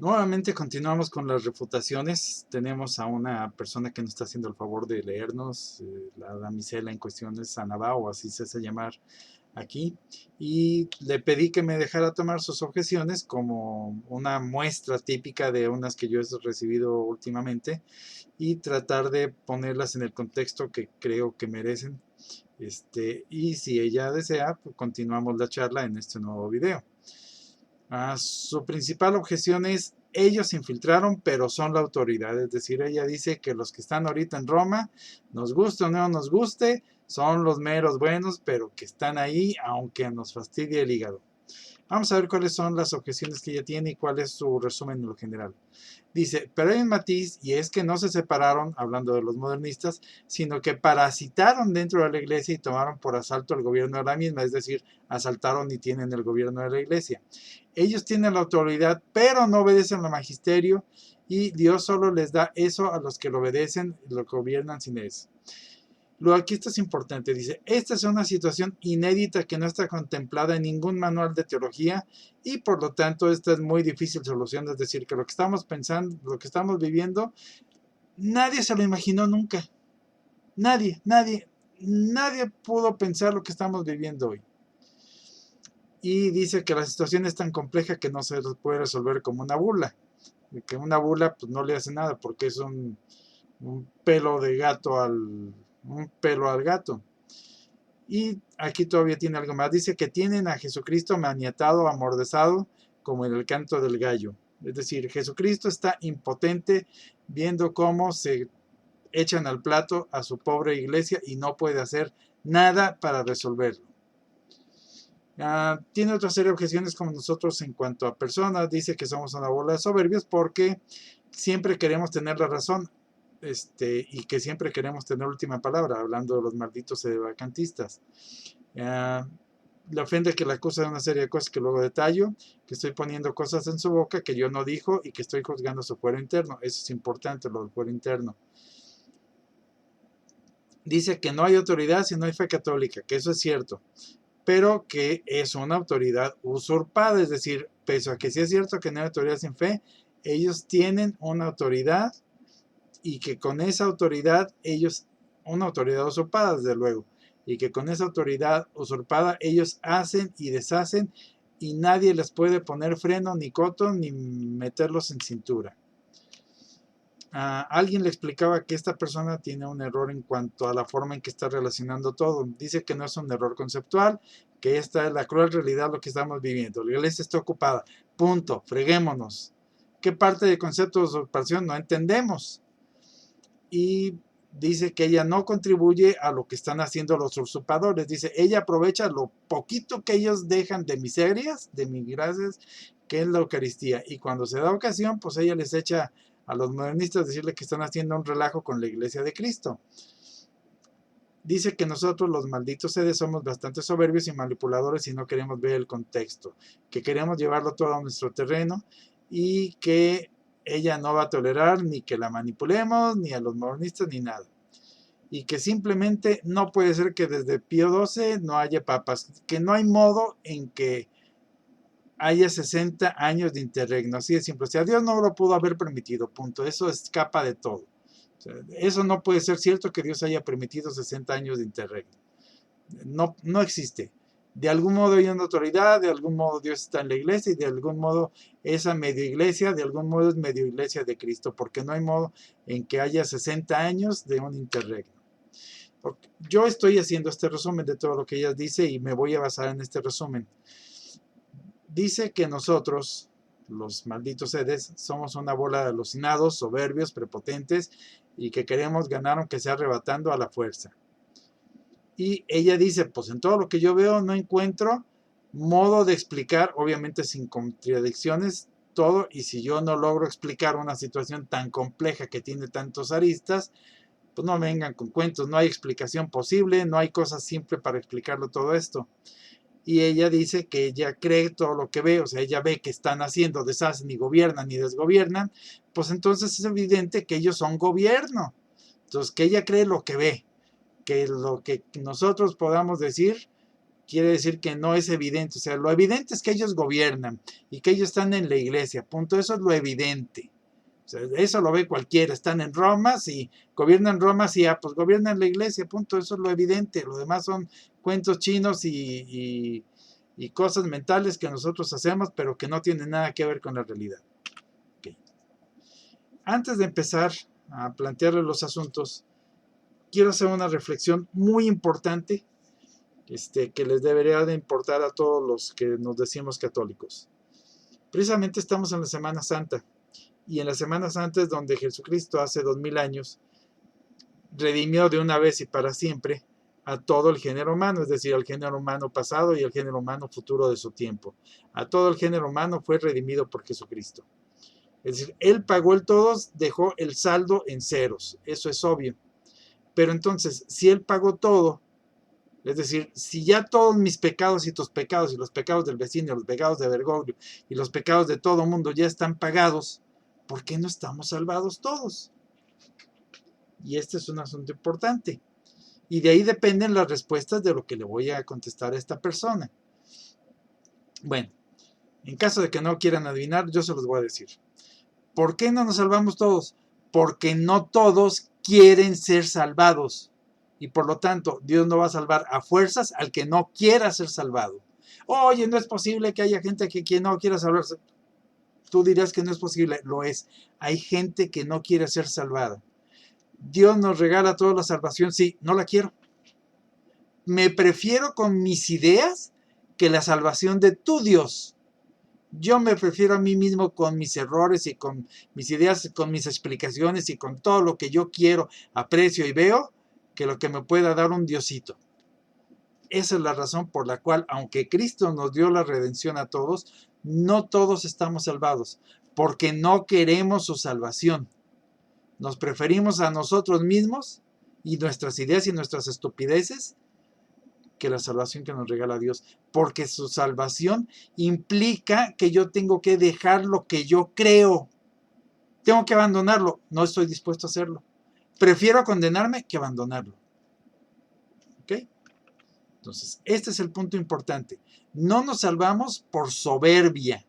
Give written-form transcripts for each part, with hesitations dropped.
Nuevamente continuamos con las refutaciones. Tenemos a una persona que nos está haciendo el favor de leernos. La damisela en cuestión es Anabá, o así se hace llamar aquí. Y le pedí que me dejara tomar sus objeciones como una muestra típica de unas que yo he recibido últimamente y tratar de ponerlas en el contexto que creo que merecen. Y si ella desea, pues continuamos la charla en este nuevo video. Su principal objeción es, ellos se infiltraron, pero son la autoridad. Es decir, ella dice que los que están ahorita en Roma, nos guste o no nos guste, son los meros buenos, pero que están ahí, aunque nos fastidie el hígado. Vamos a ver cuáles son las objeciones que ella tiene y cuál es su resumen en lo general. Dice, pero hay un matiz, y es que no se separaron, hablando de los modernistas, sino que parasitaron dentro de la iglesia y tomaron por asalto el gobierno de la misma, es decir, asaltaron y tienen el gobierno de la iglesia. Ellos tienen la autoridad, pero no obedecen al magisterio, y Dios solo les da eso a los que lo obedecen y lo gobiernan sin eso. Luego aquí esto es importante, dice, esta es una situación inédita que no está contemplada en ningún manual de teología y por lo tanto esta es muy difícil solución, es decir, que lo que estamos pensando, lo que estamos viviendo, nadie se lo imaginó nunca, nadie pudo pensar lo que estamos viviendo hoy. Y dice que la situación es tan compleja que no se puede resolver como una burla, que una burla pues no le hace nada porque es un pelo de gato un pelo al gato. Y aquí todavía tiene algo más. Dice que tienen a Jesucristo maniatado, amordazado, como en el canto del gallo. Es decir, Jesucristo está impotente viendo cómo se echan al plato a su pobre iglesia y no puede hacer nada para resolverlo. Tiene otra serie de objeciones como nosotros en cuanto a personas. Dice que somos una bola de soberbios porque siempre queremos tener la razón. Y que siempre queremos tener última palabra, hablando de los malditos vacantistas. Le ofende que le acusa de una serie de cosas que luego detallo, que estoy poniendo cosas en su boca que yo no dijo y que estoy juzgando su fuero interno. Eso es importante, lo del fuero interno. Dice que no hay autoridad si no hay fe católica, que eso es cierto, pero que es una autoridad usurpada, es decir, pese a que sí es cierto que no hay autoridad sin fe, ellos tienen una autoridad y que con esa autoridad ellos, una autoridad usurpada desde luego, y que con esa autoridad usurpada ellos hacen y deshacen y nadie les puede poner freno ni coto ni meterlos en cintura. Alguien le explicaba que esta persona tiene un error en cuanto a la forma en que está relacionando todo. Dice que no es un error conceptual, que esta es la cruel realidad lo que estamos viviendo. La iglesia está ocupada. Punto. Freguémonos. ¿Qué parte del concepto de usurpación no entendemos? Y dice que ella no contribuye a lo que están haciendo los usurpadores. Dice, ella aprovecha lo poquito que ellos dejan de miserias, de migracias, que es la Eucaristía. Y cuando se da ocasión, pues ella les echa a los modernistas decirle que están haciendo un relajo con la iglesia de Cristo. Dice que nosotros los malditos sedes somos bastante soberbios y manipuladores y no queremos ver el contexto, que queremos llevarlo todo a nuestro terreno y que ella no va a tolerar ni que la manipulemos, ni a los modernistas, ni nada. Y que simplemente no puede ser que desde Pío XII no haya papas, que no hay modo en que haya 60 años de interregno, así de simple. O sea, Dios no lo pudo haber permitido, punto. Eso escapa de todo. O sea, eso no puede ser cierto que Dios haya permitido 60 años de interregno. No existe. De algún modo hay una autoridad, de algún modo Dios está en la iglesia y de algún modo esa medio iglesia, de algún modo es medio iglesia de Cristo, porque no hay modo en que haya 60 años de un interregno. Yo estoy haciendo este resumen de todo lo que ella dice y me voy a basar en este resumen. Dice que nosotros, los malditos sedes, somos una bola de alucinados, soberbios, prepotentes y que queremos ganar aunque sea arrebatando a la fuerza. Y ella dice, pues en todo lo que yo veo no encuentro modo de explicar, obviamente sin contradicciones, todo, y si yo no logro explicar una situación tan compleja que tiene tantos aristas, pues no vengan con cuentos, no hay explicación posible, no hay cosa simple para explicarlo todo esto. Y ella dice que ella cree todo lo que ve, o sea, ella ve que están haciendo, deshacen, ni gobiernan, ni desgobiernan, pues entonces es evidente que ellos son gobierno. Entonces, que ella cree lo que ve, que lo que nosotros podamos decir quiere decir que no es evidente. O sea, lo evidente es que ellos gobiernan y que ellos están en la iglesia. Punto. Eso es lo evidente. O sea, eso lo ve cualquiera. Están en Roma, si gobiernan Roma, sí, pues gobiernan la iglesia. Punto. Eso es lo evidente. Lo demás son cuentos chinos y cosas mentales que nosotros hacemos, pero que no tienen nada que ver con la realidad. Okay. Antes de empezar a plantearles los asuntos, quiero hacer una reflexión muy importante que les debería de importar a todos los que nos decimos católicos. Precisamente estamos en la Semana Santa, y en la Semana Santa es donde Jesucristo hace 2000 años redimió de una vez y para siempre a todo el género humano, es decir, al género humano pasado y al género humano futuro de su tiempo. A todo el género humano fue redimido por Jesucristo. Es decir, Él pagó el todos, dejó el saldo en ceros, eso es obvio. Pero entonces, si Él pagó todo, es decir, si ya todos mis pecados y tus pecados y los pecados del vecino, los pecados de Bergoglio y los pecados de todo el mundo ya están pagados, ¿por qué no estamos salvados todos? Y este es un asunto importante. Y de ahí dependen las respuestas de lo que le voy a contestar a esta persona. Bueno, en caso de que no quieran adivinar, yo se los voy a decir. ¿Por qué no nos salvamos todos? Porque no todos quieren ser salvados. Y por lo tanto, Dios no va a salvar a fuerzas al que no quiera ser salvado. Oye, no es posible que haya gente que no quiera salvarse. Tú dirás que no es posible. Lo es. Hay gente que no quiere ser salvada. Dios nos regala toda la salvación. Sí, no la quiero. Me prefiero con mis ideas que la salvación de tu Dios. Yo me prefiero a mí mismo con mis errores y con mis ideas, con mis explicaciones y con todo lo que yo quiero, aprecio y veo, que lo que me pueda dar un Diosito. Esa es la razón por la cual, aunque Cristo nos dio la redención a todos, no todos estamos salvados, porque no queremos su salvación. Nos preferimos a nosotros mismos y nuestras ideas y nuestras estupideces que la salvación que nos regala Dios, porque su salvación implica que yo tengo que dejar lo que yo creo, tengo que abandonarlo, no estoy dispuesto a hacerlo, prefiero condenarme que abandonarlo. ¿Ok? Entonces, este es el punto importante, no nos salvamos por soberbia,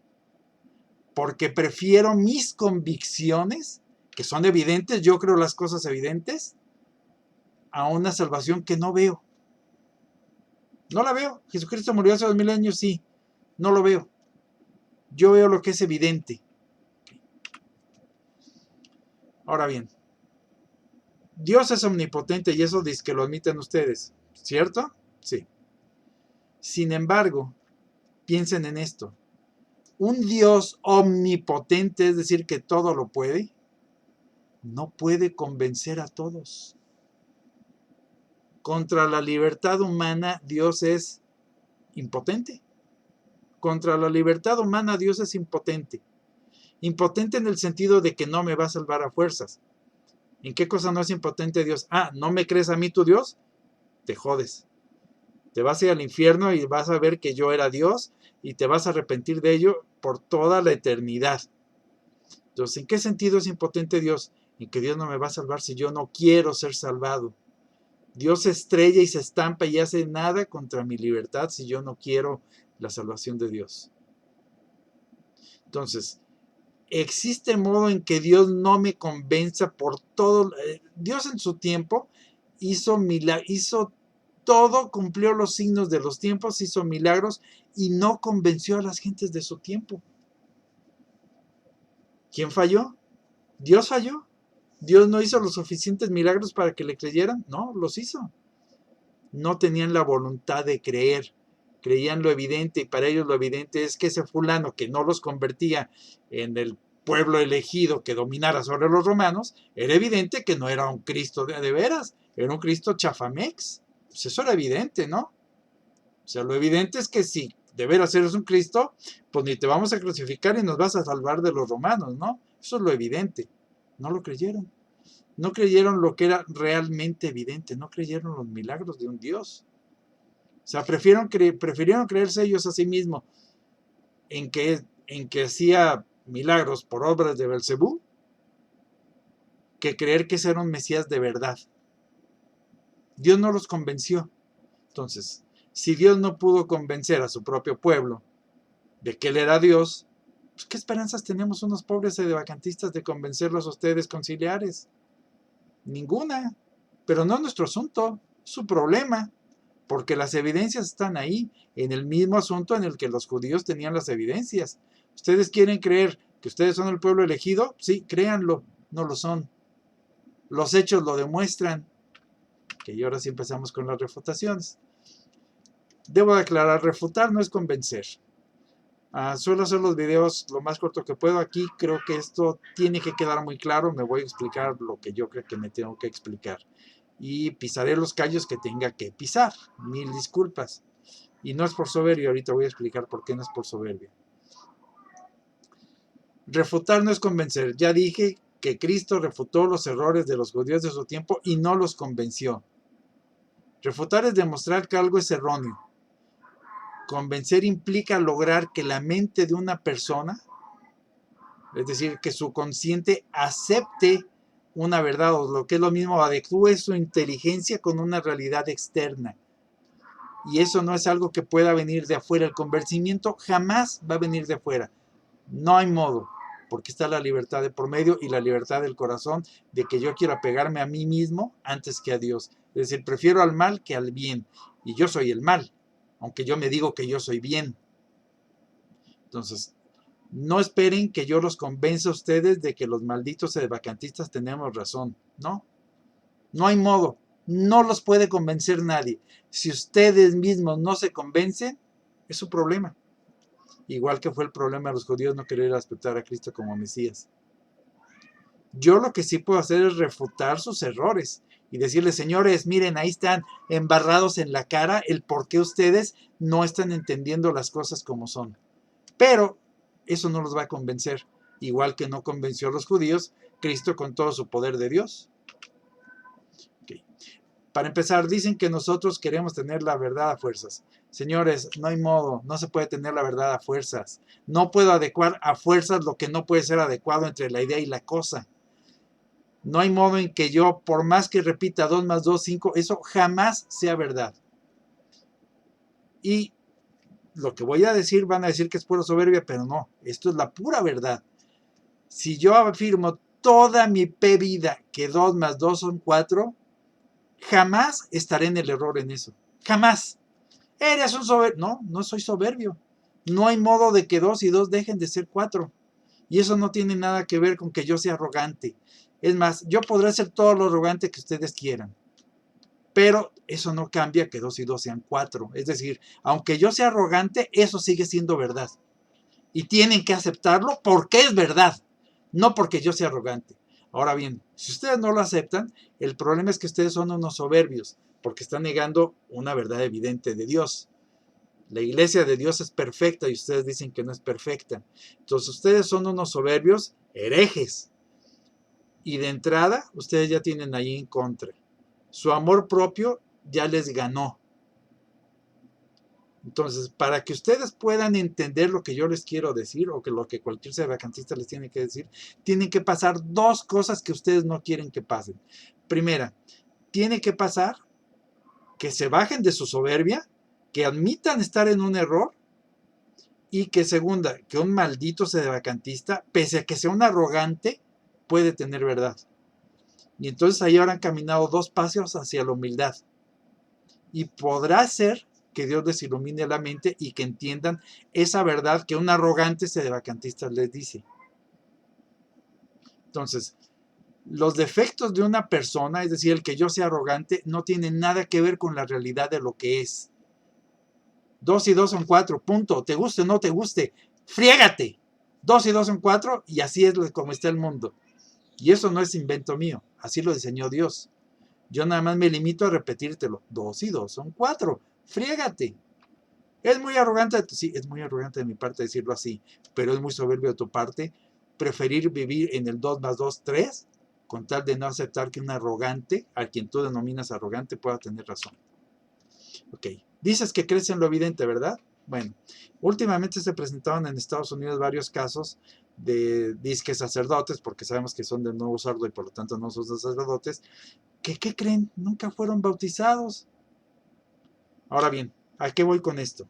porque prefiero mis convicciones, que son evidentes, yo creo las cosas evidentes, a una salvación que no veo. No la veo. Jesucristo murió hace 2000 años, sí. No lo veo. Yo veo lo que es evidente. Ahora bien, Dios es omnipotente y eso dice que lo admiten ustedes, ¿cierto? Sí. Sin embargo, piensen en esto. Un Dios omnipotente, es decir, que todo lo puede, no puede convencer a todos. Contra la libertad humana, Dios es impotente. Contra la libertad humana, Dios es impotente. Impotente en el sentido de que no me va a salvar a fuerzas. ¿En qué cosa no es impotente Dios? Ah, ¿no me crees a mí tu Dios? Te jodes. Te vas a ir al infierno y vas a ver que yo era Dios y te vas a arrepentir de ello por toda la eternidad. Entonces, ¿en qué sentido es impotente Dios? En que Dios no me va a salvar si yo no quiero ser salvado. Dios se estrella y se estampa y hace nada contra mi libertad si yo no quiero la salvación de Dios. Entonces, ¿existe modo en que Dios no me convenza por todo? Dios en su tiempo hizo todo, cumplió los signos de los tiempos, hizo milagros y no convenció a las gentes de su tiempo. ¿Quién falló? Dios falló. Dios no hizo los suficientes milagros para que le creyeran. No, los hizo. No tenían la voluntad de creer. Creían lo evidente y para ellos lo evidente es que ese fulano que no los convertía en el pueblo elegido que dominara sobre los romanos, era evidente que no era un Cristo de veras, era un Cristo chafamex. Pues eso era evidente, ¿no? O sea, lo evidente es que si de veras eres un Cristo, pues ni te vamos a crucificar y nos vas a salvar de los romanos, ¿no? Eso es lo evidente. No lo creyeron. No creyeron lo que era realmente evidente, no creyeron los milagros de un Dios. O sea, prefirieron creerse ellos a sí mismos en que hacía milagros por obras de Belcebú, que creer que ese era un Mesías de verdad. Dios no los convenció. Entonces, Si Dios no pudo convencer a su propio pueblo de que Él era Dios, pues ¿qué esperanzas tenemos unos pobres sedevacantistas de convencerlos a ustedes conciliares? Ninguna. Pero no es nuestro asunto, es su problema, porque las evidencias están ahí, en el mismo asunto en el que los judíos tenían las evidencias. ¿Ustedes quieren creer que ustedes son el pueblo elegido? Sí, créanlo, no lo son. Los hechos lo demuestran. Y ahora sí empezamos con las refutaciones. Debo aclarar, refutar no es convencer. Suelo hacer los videos lo más corto que puedo. Aquí creo que esto tiene que quedar muy claro. Me voy a explicar lo que yo creo que me tengo que explicar. Y pisaré los callos que tenga que pisar. Mil disculpas. Y no es por soberbia. Ahorita voy a explicar por qué no es por soberbia. Refutar no es convencer. Ya dije que Cristo refutó los errores de los judíos de su tiempo y no los convenció. Refutar es demostrar que algo es erróneo. Convencer implica lograr que la mente de una persona, es decir, que su consciente acepte una verdad, o lo que es lo mismo, adecúe su inteligencia con una realidad externa. Y eso no es algo que pueda venir de afuera. El convencimiento jamás va a venir de afuera. No hay modo, porque está la libertad de por medio y la libertad del corazón de que yo quiera pegarme a mí mismo antes que a Dios. Es decir, prefiero al mal que al bien. Y yo soy el mal, aunque yo me digo que yo soy bien. Entonces, no esperen que yo los convenza a ustedes de que los malditos sedevacantistas tenemos razón. No, no hay modo. No los puede convencer nadie. Si ustedes mismos no se convencen, es su problema. Igual que fue el problema de los judíos no querer aceptar a Cristo como Mesías. Yo lo que sí puedo hacer es refutar sus errores y decirles, señores, miren, ahí están embarrados en la cara el por qué ustedes no están entendiendo las cosas como son. Pero eso no los va a convencer, igual que no convenció a los judíos Cristo con todo su poder de Dios. Okay. Para empezar, dicen que nosotros queremos tener la verdad a fuerzas. Señores, no hay modo, no se puede tener la verdad a fuerzas. No puedo adecuar a fuerzas lo que no puede ser adecuado entre la idea y la cosa. No hay modo en que yo, por más que repita 2 más 2, 5, eso jamás sea verdad. Y lo que voy a decir, van a decir que es pura soberbia, pero no, esto es la pura verdad. Si yo afirmo toda mi vida que 2 más 2 son 4, jamás estaré en el error en eso. Jamás. Eres un soberbio. No, no soy soberbio. No hay modo de que 2 y 2 dejen de ser 4. Y eso no tiene nada que ver con que yo sea arrogante. Es más, yo podré ser todo lo arrogante que ustedes quieran. Pero eso no cambia que 2 y 2 sean 4. Es decir, aunque yo sea arrogante, eso sigue siendo verdad. Y tienen que aceptarlo porque es verdad, no porque yo sea arrogante. Ahora bien, si ustedes no lo aceptan, el problema es que ustedes son unos soberbios, porque están negando una verdad evidente de Dios. La iglesia de Dios es perfecta y ustedes dicen que no es perfecta. Entonces ustedes son unos soberbios herejes. Y de entrada, ustedes ya tienen ahí en contra. Su amor propio ya les ganó. Entonces, para que ustedes puedan entender lo que yo les quiero decir, o que lo que cualquier sedevacantista les tiene que decir, tienen que pasar 2 cosas que ustedes no quieren que pasen. Primera, tiene que pasar que se bajen de su soberbia, que admitan estar en un error, y que segunda, que un maldito sedevacantista, pese a que sea un arrogante, puede tener verdad. Y entonces ahí habrán caminado 2 pasos hacia la humildad. Y podrá ser que Dios les ilumine la mente y que entiendan esa verdad que un arrogante sedevacantista les dice. Entonces, los defectos de una persona, es decir, el que yo sea arrogante, no tiene nada que ver con la realidad de lo que es. 2 y 2 son 4, punto. Te guste o no te guste, friégate. 2 y 2 son 4 y así es como está el mundo. Y eso no es invento mío, así lo diseñó Dios. Yo nada más me limito a repetírtelo. 2 y 2 son 4, friégate. Es muy arrogante, sí, es muy arrogante de mi parte decirlo así, pero es muy soberbio de tu parte preferir vivir en el 2 más 2, 3, con tal de no aceptar que un arrogante, a quien tú denominas arrogante, pueda tener razón. Ok, dices que crees en lo evidente, ¿verdad? Bueno, últimamente se presentaron en Estados Unidos varios casos de disque sacerdotes, porque sabemos que son de nuevo sordo y por lo tanto no son sacerdotes, que, ¿qué creen? Nunca fueron bautizados. Ahora bien, ¿A qué voy con esto?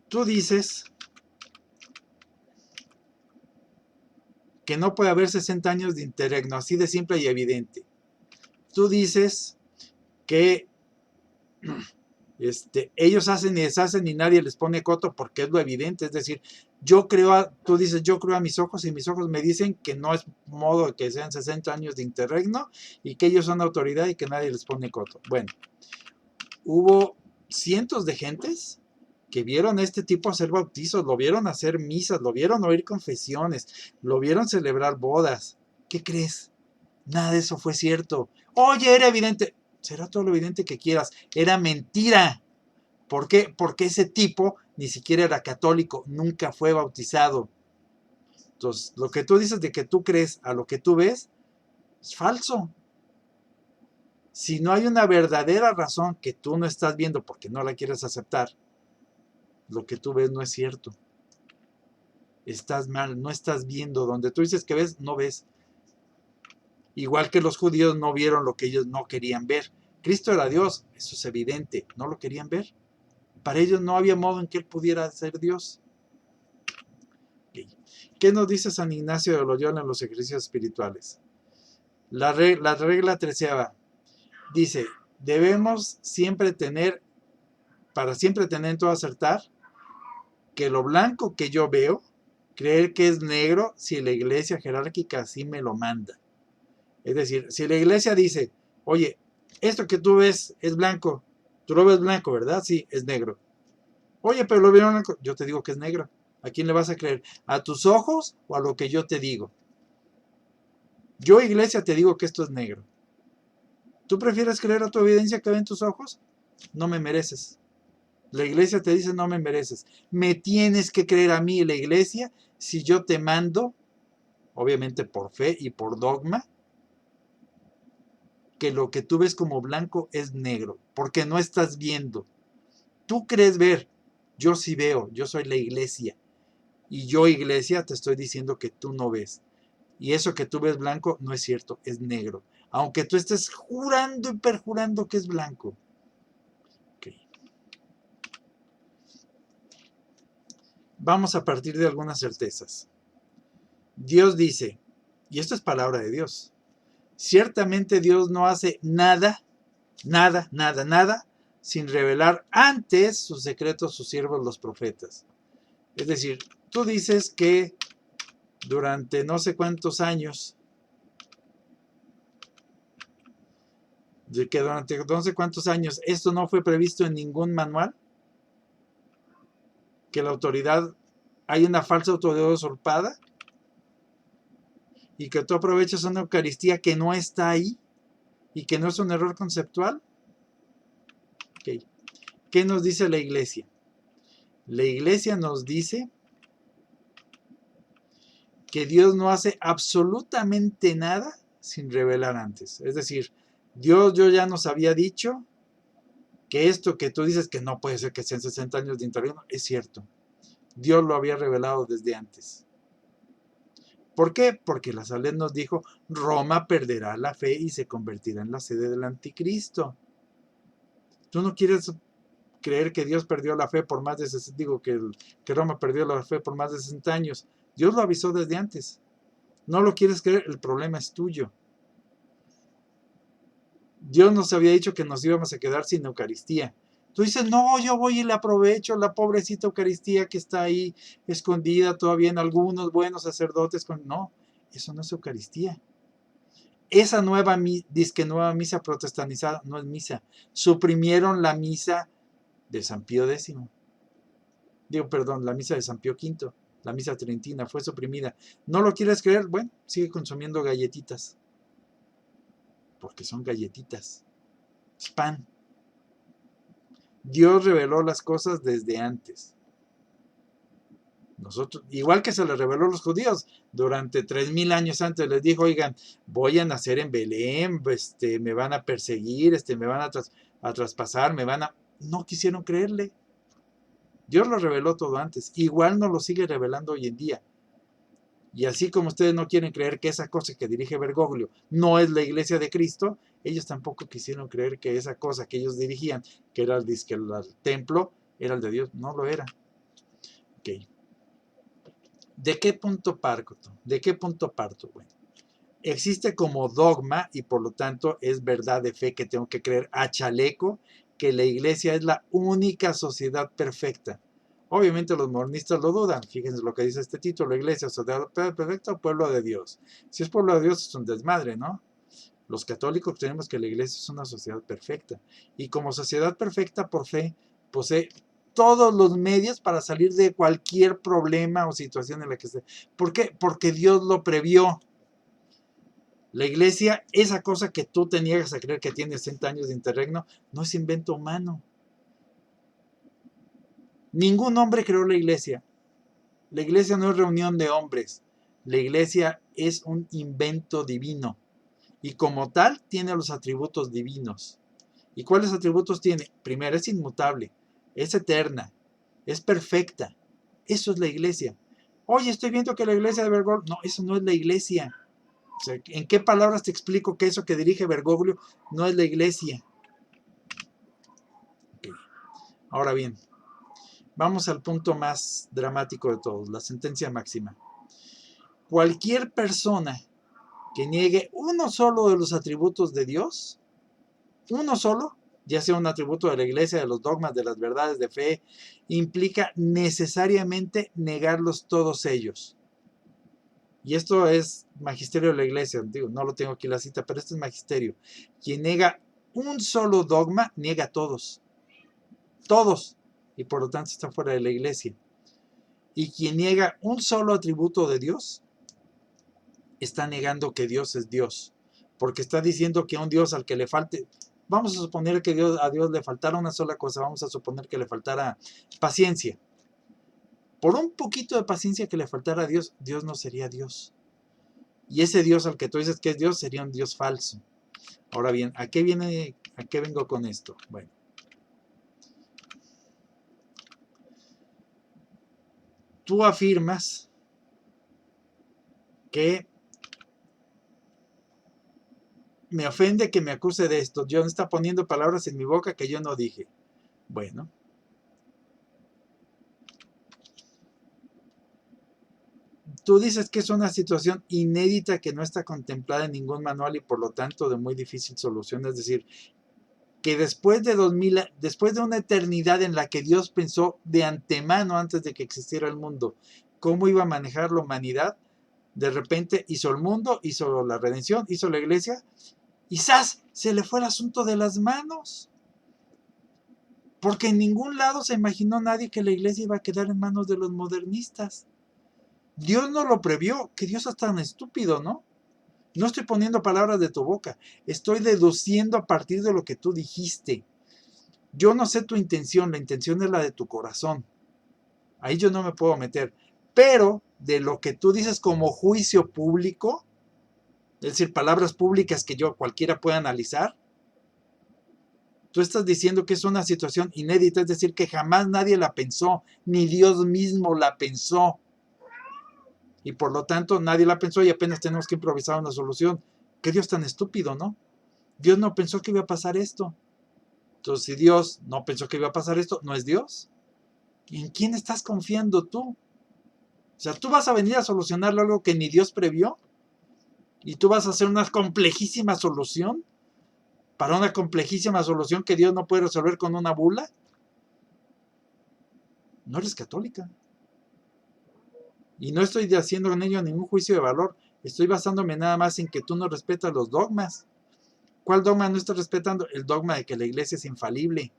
Tú dices que no puede haber 60 años de interregno, así de simple y evidente. Tú dices que ellos hacen y deshacen y nadie les pone coto porque es lo evidente. Es decir, tú dices, yo creo a mis ojos y mis ojos me dicen que no es modo de que sean 60 años de interregno y que ellos son autoridad y que nadie les pone coto. Bueno, hubo cientos de gentes que vieron a este tipo hacer bautizos, lo vieron hacer misas, lo vieron oír confesiones, lo vieron celebrar bodas. ¿Qué crees? Nada de eso fue cierto. Oye, era evidente. Será todo lo evidente que quieras. Era mentira. ¿Por qué? Porque ese tipo ni siquiera era católico, nunca fue bautizado. Entonces, lo que tú dices de que tú crees a lo que tú ves es falso. Si no hay una verdadera razón que tú no estás viendo porque no la quieres aceptar, lo que tú ves no es cierto. Estás mal, no estás viendo. Donde tú dices que ves, no ves. Igual que los judíos no vieron lo que ellos no querían ver. Cristo era Dios, eso es evidente, no lo querían ver. Para ellos no había modo en que Él pudiera ser Dios. ¿Qué nos dice San Ignacio de Loyola en los ejercicios espirituales? La regla 13 dice, debemos siempre tener, para siempre tener en todo acertar, que lo blanco que yo veo, creer que es negro si la iglesia jerárquica así me lo manda. Es decir, si la iglesia dice, oye, esto que tú ves es blanco, tú lo ves blanco, ¿verdad? Sí, es negro. Oye, pero lo vieron blanco, yo te digo que es negro. ¿A quién le vas a creer? ¿A tus ojos o a lo que yo te digo? Yo, iglesia, te digo que esto es negro. ¿Tú prefieres creer a tu evidencia que ve en tus ojos? No me mereces. La iglesia te dice no me mereces. Me tienes que creer a mí, la iglesia, si yo te mando, obviamente por fe y por dogma, que lo que tú ves como blanco es negro, porque no estás viendo. Tú crees ver, yo sí veo, yo soy la iglesia. Y yo, iglesia, te estoy diciendo que tú no ves. Y eso que tú ves blanco no es cierto, es negro. Aunque tú estés jurando y perjurando que es blanco. Okay. Vamos a partir de algunas certezas. Dios dice, y esto es palabra de Dios, ciertamente Dios no hace nada, sin revelar antes sus secretos a sus siervos los profetas. Es decir, tú dices que durante no sé cuántos años, esto no fue previsto en ningún manual, que la autoridad, hay una falsa autoridad usurpada y que tú aprovechas una Eucaristía que no está ahí y que no es un error conceptual. Okay. ¿Qué nos dice la iglesia? La iglesia nos dice que Dios no hace absolutamente nada sin revelar antes. Es decir, Dios yo ya nos había dicho que esto que tú dices que no puede ser que sean 60 años de interregno, es cierto. Dios lo había revelado desde antes. ¿Por qué? Porque la Salud nos dijo, Roma perderá la fe y se convertirá en la sede del anticristo. Tú no quieres creer que Dios perdió la fe por más de 60, que Roma perdió la fe por más de 60 años. Dios lo avisó desde antes. No lo quieres creer, el problema es tuyo. Dios nos había dicho que nos íbamos a quedar sin Eucaristía. Tú dices, no, yo voy y le aprovecho la pobrecita Eucaristía que está ahí escondida todavía en algunos buenos sacerdotes. No, eso no es Eucaristía. Esa nueva misa protestanizada no es misa. Suprimieron la misa de San Pío X. La misa de San Pío V. La misa tridentina fue suprimida. ¿No lo quieres creer? Bueno, sigue consumiendo galletitas. Porque son galletitas. Es pan. Dios reveló las cosas desde antes. Nosotros, igual que se les reveló a los judíos, durante 3000 años antes les dijo, oigan, voy a nacer en Belén, me van a perseguir, me van a traspasar, no quisieron creerle. Dios lo reveló todo antes, igual nos lo sigue revelando hoy en día. Y así como ustedes no quieren creer que esa cosa que dirige Bergoglio no es la iglesia de Cristo, ellos tampoco quisieron creer que esa cosa que ellos dirigían, que era el templo, era el de Dios. No lo era. Ok. ¿De qué punto parto? ¿De qué punto parto? Bueno, existe como dogma y por lo tanto es verdad de fe que tengo que creer a chaleco que la iglesia es la única sociedad perfecta. Obviamente los mormonistas lo dudan. Fíjense lo que dice este título: iglesia, sociedad perfecta o pueblo de Dios. Si es pueblo de Dios es un desmadre, ¿no? Los católicos tenemos que la iglesia es una sociedad perfecta. Y como sociedad perfecta por fe, posee todos los medios para salir de cualquier problema o situación en la que esté. ¿Por qué? Porque Dios lo previó. La iglesia, esa cosa que tú te niegas a creer que tiene 60 años de interregno, no es invento humano. Ningún hombre creó la iglesia. La iglesia no es reunión de hombres. La iglesia es un invento divino. Y como tal, tiene los atributos divinos. ¿Y cuáles atributos tiene? Primero, es inmutable, es eterna, es perfecta. Eso es la iglesia. Oye, estoy viendo que la iglesia de Bergoglio... No, eso no es la iglesia. O sea, ¿en qué palabras te explico que eso que dirige Bergoglio no es la iglesia? Okay. Ahora bien, vamos al punto más dramático de todos, la sentencia máxima. Cualquier persona que niegue uno solo de los atributos de Dios, uno solo, ya sea un atributo de la iglesia, de los dogmas, de las verdades de fe, implica necesariamente negarlos todos ellos. Y esto es magisterio de la iglesia, digo, no lo tengo aquí la cita, pero esto es magisterio. Quien niega un solo dogma, niega a todos. Todos. Y por lo tanto está fuera de la iglesia. Y quien niega un solo atributo de Dios, está negando que Dios es Dios. Porque está diciendo que a un Dios al que le falte... Vamos a suponer que a Dios le faltara una sola cosa. Vamos a suponer que le faltara paciencia. Por un poquito de paciencia que le faltara a Dios, Dios no sería Dios. Y ese Dios al que tú dices que es Dios sería un Dios falso. Ahora bien, ¿a qué vengo con esto? Bueno, tú afirmas que me ofende que me acuse de esto. Dios está poniendo palabras en mi boca que yo no dije. Bueno, tú dices que es una situación inédita que no está contemplada en ningún manual y por lo tanto de muy difícil solución. Es decir, que después de una eternidad en la que Dios pensó de antemano antes de que existiera el mundo cómo iba a manejar la humanidad, de repente hizo el mundo, hizo la redención, hizo la iglesia y ¡zas! Se le fue el asunto de las manos. Porque en ningún lado se imaginó nadie que la iglesia iba a quedar en manos de los modernistas. Dios no lo previó, que Dios es tan estúpido, ¿no? No estoy poniendo palabras de tu boca, estoy deduciendo a partir de lo que tú dijiste. Yo no sé tu intención, la intención es la de tu corazón. Ahí yo no me puedo meter. Pero de lo que tú dices como juicio público, es decir, palabras públicas que cualquiera pueda analizar, tú estás diciendo que es una situación inédita, es decir, que jamás nadie la pensó, ni Dios mismo la pensó. Y por lo tanto nadie la pensó y apenas tenemos que improvisar una solución. Qué Dios tan estúpido, ¿no? Dios no pensó que iba a pasar esto. Entonces, si Dios no pensó que iba a pasar esto, ¿no es Dios? ¿En quién estás confiando tú? O sea, tú vas a venir a solucionar algo que ni Dios previó y tú vas a hacer una complejísima solución para una complejísima solución que Dios no puede resolver con una bula. No eres católica. Y no estoy haciendo en ello ningún juicio de valor. Estoy basándome nada más en que tú no respetas los dogmas. ¿Cuál dogma no estás respetando? El dogma de que la iglesia es infalible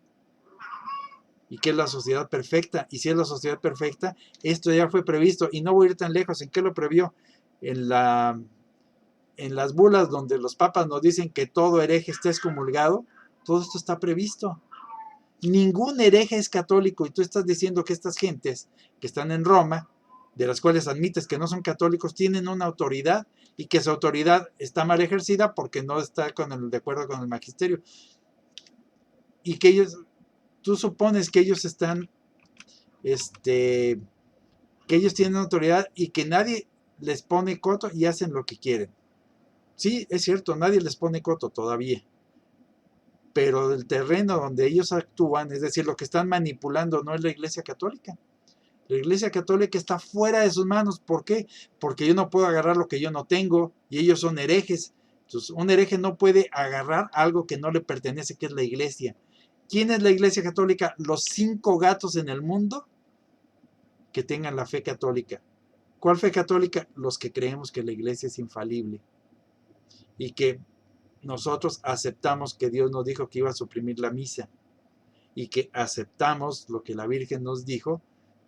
y que es la sociedad perfecta. Y si es la sociedad perfecta, esto ya fue previsto. Y no voy a ir tan lejos. ¿En qué lo previó? En las bulas donde los papas nos dicen que todo hereje está excomulgado. Todo esto está previsto. Ningún hereje es católico y tú estás diciendo que estas gentes que están en Roma, de las cuales admites que no son católicos, tienen una autoridad y que esa autoridad está mal ejercida porque no está de acuerdo con el magisterio. Y que tú supones que ellos están, que ellos tienen autoridad y que nadie les pone coto y hacen lo que quieren. Sí, es cierto, nadie les pone coto todavía. pero el terreno donde ellos actúan, es decir, lo que están manipulando no es la Iglesia Católica. La Iglesia Católica está fuera de sus manos. ¿Por qué? Porque yo no puedo agarrar lo que yo no tengo y ellos son herejes. Entonces, un hereje no puede agarrar algo que no le pertenece, que es la Iglesia. ¿Quién es la Iglesia Católica? Los 5 gatos en el mundo que tengan la fe católica. ¿Cuál fe católica? Los que creemos que la Iglesia es infalible y que nosotros aceptamos que Dios nos dijo que iba a suprimir la misa y que aceptamos lo que la Virgen nos dijo,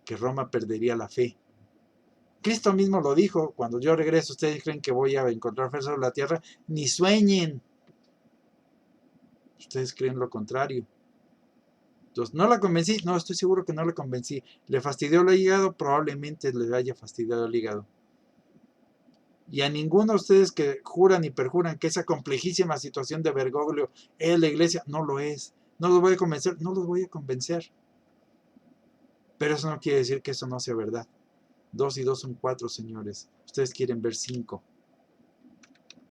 que Roma perdería la fe. Cristo mismo lo dijo: cuando yo regreso, ustedes creen que voy a encontrar fe sobre la tierra, ni sueñen. Ustedes creen lo contrario. Entonces, ¿no la convencí? No, estoy seguro que no la convencí. ¿Le fastidió el hígado? Probablemente le haya fastidiado el hígado. Y a ninguno de ustedes que juran y perjuran que esa complejísima situación de Bergoglio es la Iglesia, no lo es. No los voy a convencer, no los voy a convencer. Pero eso no quiere decir que eso no sea verdad. 2 y 2 son 4, señores. Ustedes quieren ver 5.